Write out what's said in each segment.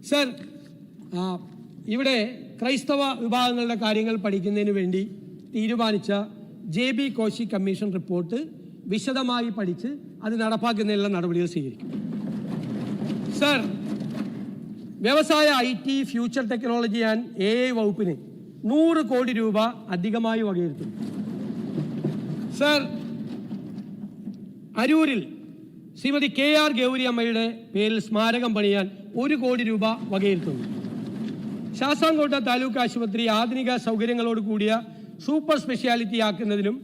Sir, ഇവിടെ ക്രൈസ്തവ വിഭാഗങ്ങളുടെ കാര്യങ്ങൾ പഠിക്കുന്നതിന് വേണ്ടി തീരുമാനിച്ച JB കോശി കമ്മീഷൻ റിപ്പോർട്ട് വിശദമായി പഠിച്ച് അത് നടപ്പാക്കുന്നതിനുള്ള നടപടികൾ സ്വീകരിക്കും. സർ, വ്യവസായ IT, future technology and AI വകുപ്പിന് 100 കോടി രൂപ അധികമായി വകയിരുത്തും. സർ, അരൂരിൽ ശ്രീമതി KR ഗൗരി അമ്മയുടെ പേരിൽ സ്മാരകം പണിയാൻ 1 കോടി രൂപ വകയിരുത്തുന്നു. ശാസ്താംകോട്ട താലൂക്ക് ആശുപത്രി ആധുനിക സൗകര്യങ്ങളോട് കൂടിയ സൂപ്പർ സ്പെഷ്യാലിറ്റി ആക്കുന്നതിനും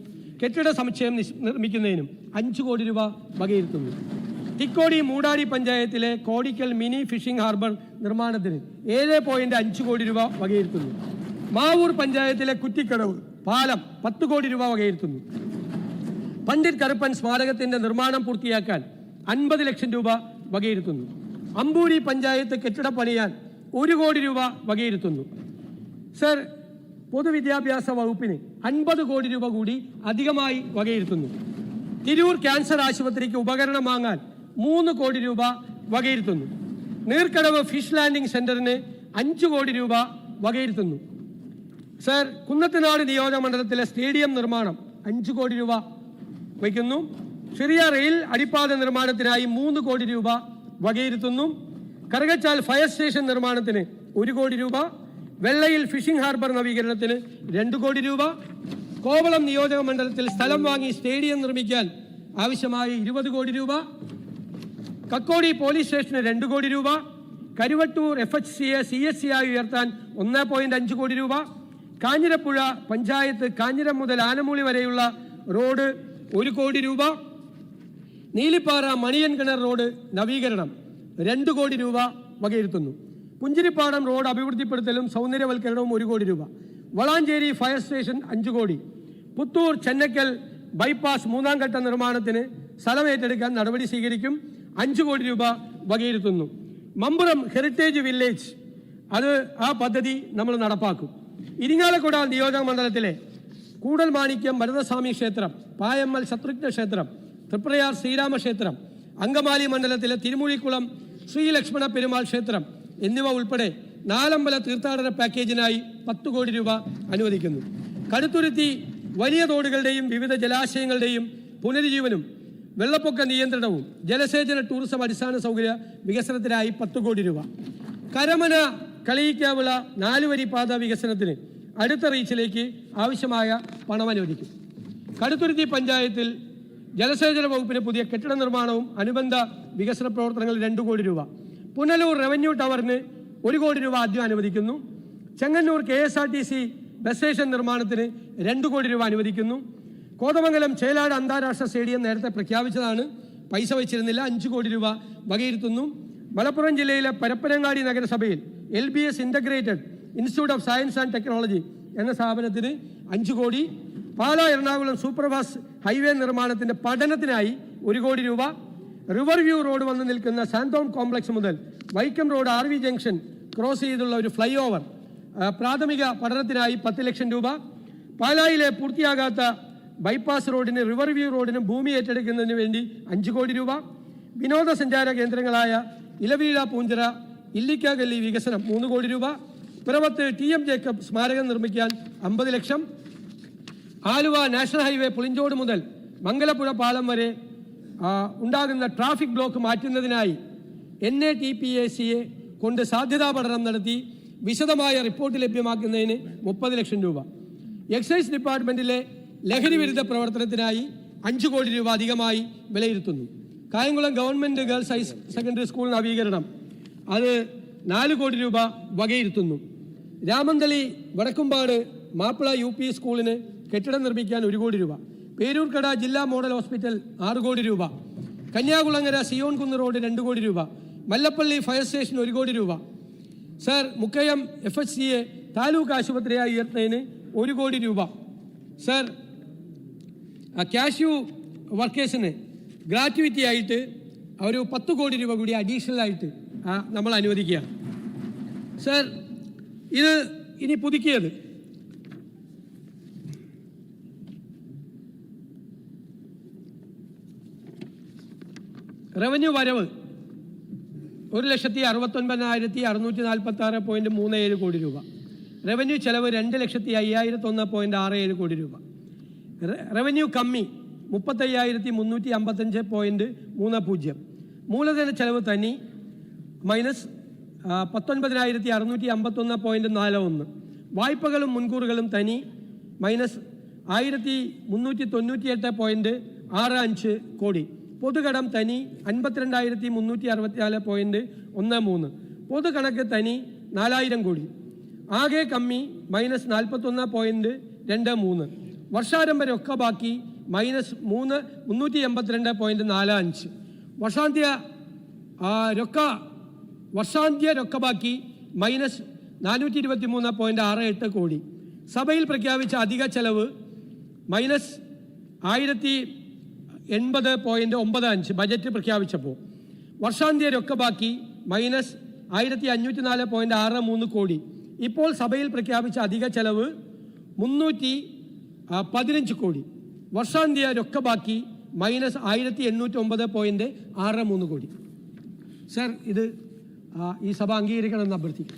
കെട്ടിട സമുച്ചയം നിർമ്മിക്കുന്നതിനും 5 കോടി രൂപ വകയിരുത്തുന്നു. തിക്കോടി മൂടാടി പഞ്ചായത്തിലെ കോടിക്കൽ മിനി ഫിഷിംഗ് ഹാർബർ നിർമ്മാണത്തിന് 7.5 കോടി രൂപ വകയിരുത്തുന്നു. മാവൂർ പഞ്ചായത്തിലെ കുറ്റിക്കടവ് പാലം 10 കോടി രൂപ വകയിരുത്തുന്നു. പണ്ഡിറ്റ് കറുപ്പൻ സ്മാരകത്തിന്റെ നിർമ്മാണം പൂർത്തിയാക്കാൻ 50 ലക്ഷം രൂപ വകയിരുത്തുന്നു. അമ്പൂരി പഞ്ചായത്ത് കെട്ടിട പണിയാൻ 1 കോടി രൂപ വകയിരുത്തുന്നു. സർ, പൊതുവിദ്യാഭ്യാസ വകുപ്പിന് 50 കോടി രൂപ കൂടി അധികമായി വകയിരുത്തുന്നു. തിരൂർ ക്യാൻസർ ആശുപത്രിക്ക് ഉപകരണം വാങ്ങാൻ 3 കോടി രൂപ വകയിരുത്തുന്നു. നീർക്കടവ് ഫിഷ് ലാൻഡിംഗ് സെന്ററിന് 5 കോടി രൂപ വകയിരുത്തുന്നു. സർ, കുന്നത്തനാട് നിയോജക മണ്ഡലത്തിലെ സ്റ്റേഡിയം നിർമ്മാണം 5 കോടി രൂപ വയ്ക്കുന്നു. ചെറിയ റെയിൽ അടിപ്പാത നിർമ്മാണത്തിനായി 3 കോടി രൂപ വകയിരുത്തുന്നു. കറുകച്ചാൽ ഫയർ സ്റ്റേഷൻ നിർമ്മാണത്തിന് 1 കോടി രൂപ, വെള്ളയിൽ ഫിഷിംഗ് ഹാർബർ നവീകരണത്തിന് 2 കോടി രൂപ, കോവളം നിയോജക മണ്ഡലത്തിൽ സ്ഥലം വാങ്ങി സ്റ്റേഡിയം നിർമ്മിക്കാൻ ആവശ്യമായ 20 കോടി രൂപ, കക്കോടി പോലീസ് സ്റ്റേഷന് 2 കോടി രൂപ, കരുവട്ടൂർ FHCയെ CSC ആയി ഉയർത്താൻ 1.5 കോടി രൂപ, കാഞ്ഞിരപ്പുഴ പഞ്ചായത്ത് കാഞ്ഞിരം മുതൽ ആനമൂളി വരെയുള്ള റോഡ് 1 കോടി രൂപ, നീലിപ്പാറ മണിയൻ കിണർ റോഡ് നവീകരണം 2 കോടി രൂപ വകയിരുത്തുന്നു. പുഞ്ചിരിപ്പാടം റോഡ് അഭിവൃദ്ധിപ്പെടുത്തലും സൗന്ദര്യവൽക്കരണവും 1 കോടി രൂപ, വളാഞ്ചേരി ഫയർ സ്റ്റേഷൻ 5 കോടി, പുത്തൂർ ചെന്നക്കൽ ബൈപ്പാസ് 3ാം ഘട്ട നിർമ്മാണത്തിന് സ്ഥലം ഏറ്റെടുക്കാൻ നടപടി സ്വീകരിക്കും, 5 കോടി രൂപ വകയിരുത്തുന്നു. മമ്പുറം ഹെറിറ്റേജ് വില്ലേജ് ആ പദ്ധതി നമ്മൾ നടപ്പാക്കും. ഇരിങ്ങാലക്കുട നിയോജക മണ്ഡലത്തിലെ കൂടൽ മാണിക്യം ഭരതസ്വാമി ക്ഷേത്രം, പായമ്മൽ ശത്രുഘ്ന ക്ഷേത്രം, തൃപ്രയാർ ശ്രീരാമ ക്ഷേത്രം, അങ്കമാലി മണ്ഡലത്തിലെ തിരുമുഴിക്കുളം ശ്രീലക്ഷ്മണ പെരുമാൾ ക്ഷേത്രം എന്നിവ ഉൾപ്പെടെ 4 അമ്പല തീർത്ഥാടന പാക്കേജിനായി 10 കോടി രൂപ അനുവദിക്കുന്നു. കടുത്തുരുത്തി വലിയ തോടുകളുടെയും വിവിധ ജലാശയങ്ങളുടെയും പുനരുജ്ജീവനും വെള്ളപ്പൊക്ക നിയന്ത്രണവും ജലസേചന ടൂറിസം അടിസ്ഥാന സൗകര്യ വികസനത്തിനായി 10 കോടി രൂപ. കരമന കളിയിക്കാവിള 4 വരി പാത വികസനത്തിന് അടുത്ത റീച്ചിലേക്ക് ആവശ്യമായ പണം അനുവദിക്കും. കടുത്തുരുത്തി പഞ്ചായത്തിൽ ജലസേചന വകുപ്പിന് പുതിയ കെട്ടിട നിർമ്മാണവും അനുബന്ധ വികസന പ്രവർത്തനങ്ങൾ 2 കോടി രൂപ. പുനലൂർ റവന്യൂ ടവറിന് 1 കോടി രൂപ ആദ്യം അനുവദിക്കുന്നു. ചെങ്ങന്നൂർ KSRTC ബസ് സ്റ്റേഷൻ നിർമ്മാണത്തിന് 2 കോടി രൂപ അനുവദിക്കുന്നു. കോതമംഗലം ചേലാട് അന്താരാഷ്ട്ര സ്റ്റേഡിയം നേരത്തെ പ്രഖ്യാപിച്ചതാണ്, പൈസ വെച്ചിരുന്നില്ല, 5 കോടി രൂപ വകയിരുത്തുന്നു. മലപ്പുറം ജില്ലയിലെ പരപ്പനങ്ങാടി നഗരസഭയിൽ LBS integrated institute of science and technology എന്ന സ്ഥാപനത്തിന് 5 കോടി. പാലാ എറണാകുളം സൂപ്പർഫാസ്റ്റ് ഹൈവേ നിർമ്മാണത്തിന്റെ പഠനത്തിനായി 1 കോടി രൂപ. റിവർ വ്യൂ റോഡ് വന്നു നിൽക്കുന്ന സാന്തോം കോംപ്ലക്സ് മുതൽ Vaikom road RV junction cross ചെയ്തുള്ള ഒരു ഫ്ലൈ ഓവർ പ്രാഥമിക പഠനത്തിനായി 10 ലക്ഷം രൂപ. പാലായിലെ പൂർത്തിയാകാത്ത ബൈപ്പാസ് റോഡിന് റിവർ വ്യൂ റോഡിനും ഭൂമി ഏറ്റെടുക്കുന്നതിന് വേണ്ടി 5 കോടി രൂപ. വിനോദസഞ്ചാര കേന്ദ്രങ്ങളായ ഇലവീഴ പൂഞ്ചിറ ഇല്ലിക്കാഗല്ലി വികസനം 3 കോടി രൂപ. പിറവത്ത് TM ജേക്കബ് സ്മാരകം നിർമ്മിക്കാൻ 50 ലക്ഷം. ആലുവ നാഷണൽ ഹൈവേ പുളിഞ്ചോട് മുതൽ മംഗലപ്പുഴ പാലം വരെ ഉണ്ടാകുന്ന ട്രാഫിക് ബ്ലോക്ക് മാറ്റുന്നതിനായി NATPACയെ കൊണ്ട് സാധ്യതാ പഠനം നടത്തി വിശദമായ റിപ്പോർട്ട് ലഭ്യമാക്കുന്നതിന് 30 ലക്ഷം രൂപ. എക്സൈസ് ഡിപ്പാർട്ട്മെന്റിലെ ലഹരി വിരുദ്ധ പ്രവർത്തനത്തിനായി 5 കോടി രൂപ അധികമായി വിലയിരുത്തുന്നു. Kayamkulam government girls higher secondary school നവീകരണം 4 കോടി രൂപ വകയിരുത്തുന്നു. രാമന്തളി വടക്കുംപാട് മാപ്പിള UP സ്കൂളിന് കെട്ടിടം നിർമ്മിക്കാൻ 1 കോടി രൂപ. പേരൂർക്കട ജില്ലാ മോഡൽ ഹോസ്പിറ്റൽ 6 കോടി രൂപ. കന്യാകുളങ്ങര സിയോൺ കുന്ന് റോഡ് 2 കോടി രൂപ. മല്ലപ്പള്ളി ഫയർ സ്റ്റേഷൻ 1 കോടി രൂപ. സർ, മുക്കയം FHCയെ താലൂക്ക് ആശുപത്രിയായി ഉയർത്തുന്നതിന് 1 കോടി രൂപ. സർ, കാഷ്യൂ വർക്കേഴ്സിന് ഗ്രാറ്റുവിറ്റി ആയിട്ട് ഒരു 10 കോടി രൂപ കൂടി അഡീഷണൽ ആയിട്ട് നമ്മൾ അനുവദിക്കുക. സർ, ഇത് ഇനി പുതുക്കിയത് റവന്യൂ വരവ് 1,69,646.37 കോടി രൂപ. റവന്യൂ ചെലവ് 2,05,001.67 കോടി രൂപ. റവന്യൂ കമ്മി 35,355.30. മൂലധന ചെലവ് തനി മൈനസ് 19,651.41. വായ്പകളും മുൻകൂറുകളും തനി മൈനസ് 1,398.65 കോടി. പൊതുകടം തനി 52,364.13. പൊതുകണക്ക് തനി 4,000 കോടി. ആകെ കമ്മി മൈനസ് 41.23. വർഷാരംഭ രൊക്ക ബാക്കി മൈനസ് 382.45. വർഷാന്ത്യ രൊക്ക ബാക്കി മൈനസ് 423.68 കോടി. സഭയിൽ പ്രഖ്യാപിച്ച അധിക ചെലവ് മൈനസ് 1,080.95 ബജറ്റ് പ്രഖ്യാപിച്ചപ്പോൾ. വർഷാന്ത്യ രൊക്ക ബാക്കി മൈനസ് 1,504.63 കോടി. ഇപ്പോൾ സഭയിൽ പ്രഖ്യാപിച്ച അധിക ചെലവ് 315 കോടി. വർഷാന്ത്യ രൊക്ക ബാക്കി മൈനസ് 1,809.63 കോടി. സർ, ഇത് ഈ സഭ അംഗീകരിക്കണമെന്ന് അഭ്യർത്ഥിക്കും.